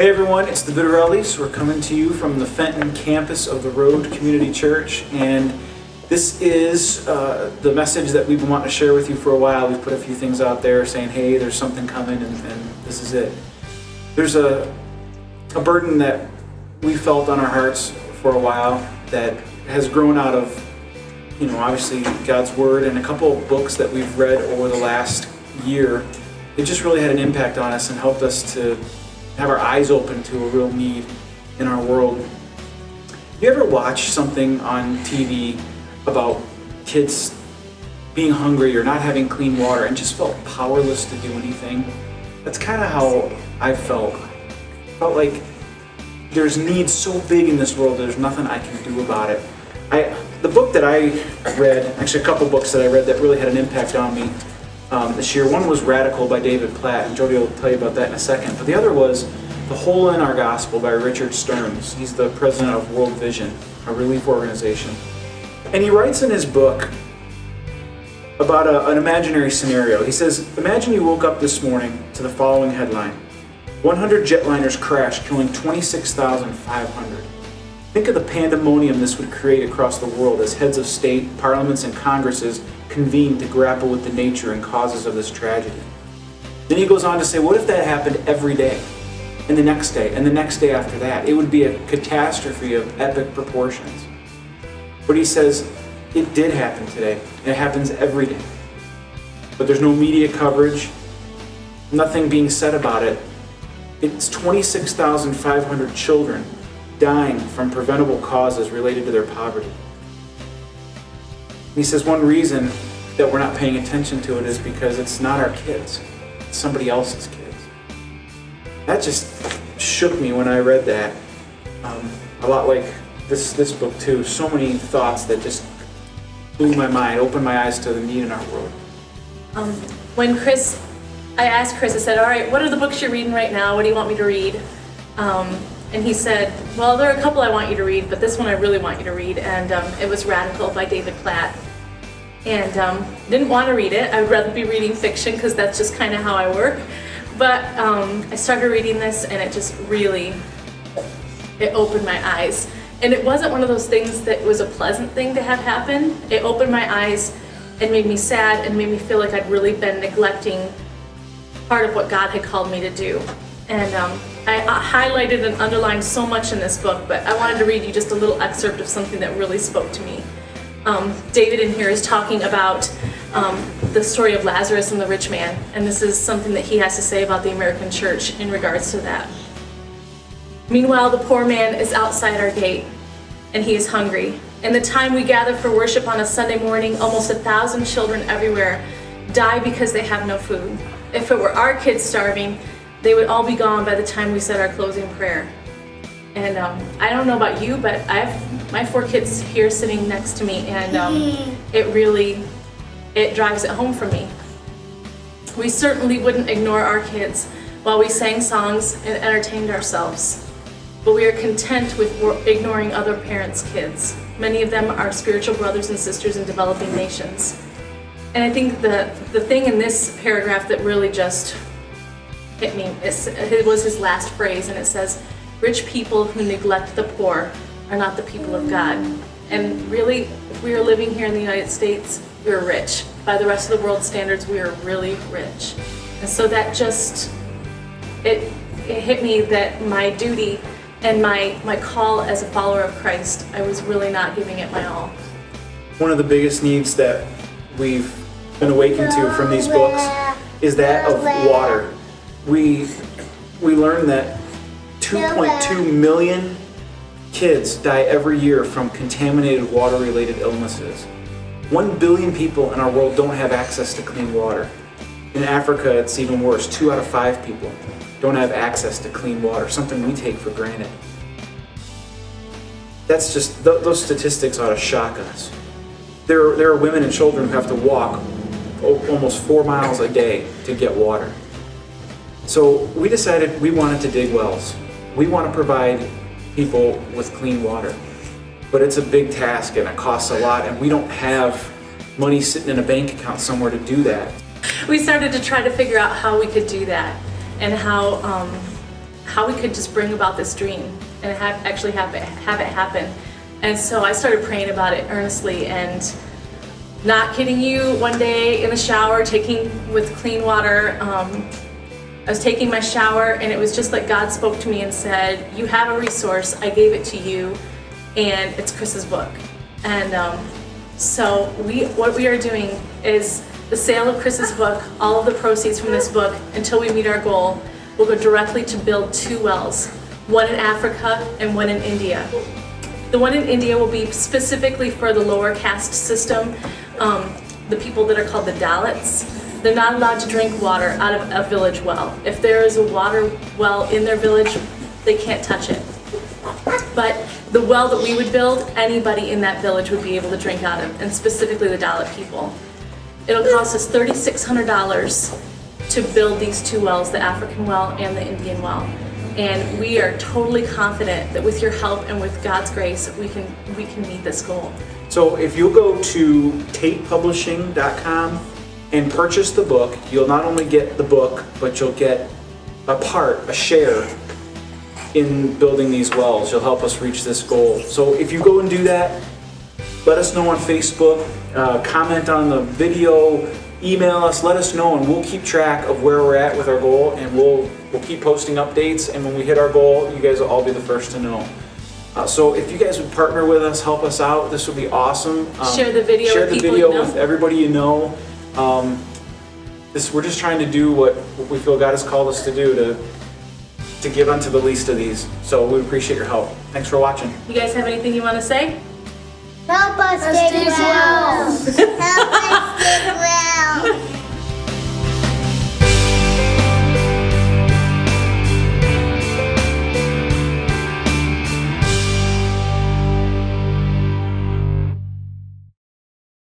Hey everyone, it's the Vitarellis. We're coming to you from the Fenton campus of the Road Community Church, and this is the message that we've been wanting to share with you for a while. We've put a few things out there saying, hey, there's something coming, and this is it. There's a burden that we felt on our hearts for a while that has grown out of, obviously God's Word and a couple of books that we've read over the last year. It just really had an impact on us and helped us to have our eyes open to a real need in our world. You ever watch something on TV about kids being hungry or not having clean water and just felt powerless to do anything? That's kind of how I felt. I felt like there's needs so big in this world, there's nothing I can do about it. The book that I read, actually a couple books that I read that really had an impact on me this year. One was Radical by David Platt, and Jody will tell you about that in a second. But the other was The Hole in Our Gospel by Richard Stearns. He's the president of World Vision, a relief organization. And he writes in his book about an imaginary scenario. He says, imagine you woke up this morning to the following headline: 100 jetliners crash, killing 26,500. Think of the pandemonium this would create across the world as heads of state, parliaments, and congresses convene to grapple with the nature and causes of this tragedy. Then he goes on to say, what if that happened every day, and the next day, and the next day after that? It would be a catastrophe of epic proportions. But he says, it did happen today. It happens every day. But there's no media coverage, nothing being said about it. It's 26,500 children dying from preventable causes related to their poverty. He says one reason that we're not paying attention to it is because it's not our kids, it's somebody else's kids. That just shook me when I read that. A lot like this book too. So many thoughts that just blew my mind, opened my eyes to the need in our world. When I asked Chris, I said, all right, what are the books you're reading right now? What do you want me to read? And he said, well, there are a couple I want you to read, but this one I really want you to read. And it was Radical by David Platt. And didn't want to read it. I would rather be reading fiction because that's just kind of how I work. But I started reading this, and it just really, it opened my eyes. And it wasn't one of those things that was a pleasant thing to have happen. It opened my eyes and made me sad and made me feel like I'd really been neglecting part of what God had called me to do. And I highlighted and underlined so much in this book, but I wanted to read you just a little excerpt of something that really spoke to me. David in here is talking about the story of Lazarus and the rich man, and this is something that he has to say about the American church in regards to that. Meanwhile, the poor man is outside our gate, and he is hungry. In the time we gather for worship on a Sunday morning, almost 1,000 children everywhere die because they have no food. If it were our kids starving, they would all be gone by the time we said our closing prayer. And I don't know about you, but I have my 4 kids here sitting next to me, and it drives it home for me. We certainly wouldn't ignore our kids while we sang songs and entertained ourselves. But we are content with ignoring other parents' kids. Many of them are spiritual brothers and sisters in developing nations. And I think the thing in this paragraph that really just hit me, it was his last phrase, and it says, rich people who neglect the poor are not the people of God. And really, if we are living here in the United States, we're rich. By the rest of the world's standards, we are really rich. And so that just, it hit me that my duty and my call as a follower of Christ, I was really not giving it my all. One of the biggest needs that we've been awakened to from these books is that of water. We learn that 2.2 million kids die every year from contaminated water-related illnesses. 1 billion people in our world don't have access to clean water. In Africa, it's even worse. 2 out of 5 people don't have access to clean water, something we take for granted. That's just, those statistics ought to shock us. There are women and children who have to walk almost 4 miles a day to get water. So we decided we wanted to dig wells. We want to provide people with clean water. But it's a big task and it costs a lot, and we don't have money sitting in a bank account somewhere to do that. We started to try to figure out how we could do that and how how we could just bring about this dream and actually have it happen. And so I started praying about it earnestly, and not kidding you, one day in the shower, with clean water, I was taking my shower, and it was just like God spoke to me and said, you have a resource, I gave it to you, and it's Chris's book. And so what we are doing is the sale of Chris's book, all of the proceeds from this book, until we meet our goal, will go directly to build 2 wells, one in Africa and one in India. The one in India will be specifically for the lower caste system, the people that are called the Dalits. They're not allowed to drink water out of a village well. If there is a water well in their village, they can't touch it. But the well that we would build, anybody in that village would be able to drink out of, and specifically the Dalit people. It'll cost us $3,600 to build these 2 wells, the African well and the Indian well. And we are totally confident that with your help and with God's grace, we can meet this goal. So if you'll go to tatepublishing.com and purchase the book, you'll not only get the book, but you'll get a share in building these wells. You'll help us reach this goal. So if you go and do that, let us know on Facebook, comment on the video, email us, let us know, and we'll keep track of where we're at with our goal, and we'll keep posting updates, and when we hit our goal, you guys will all be the first to know. So if you guys would partner with us, help us out, this would be awesome. Share the video Share with the people video you know. with everybody you know. We're just trying to do what we feel God has called us to do, to give unto the least of these. So we appreciate your help. Thanks for watching. You guys have anything you want to say?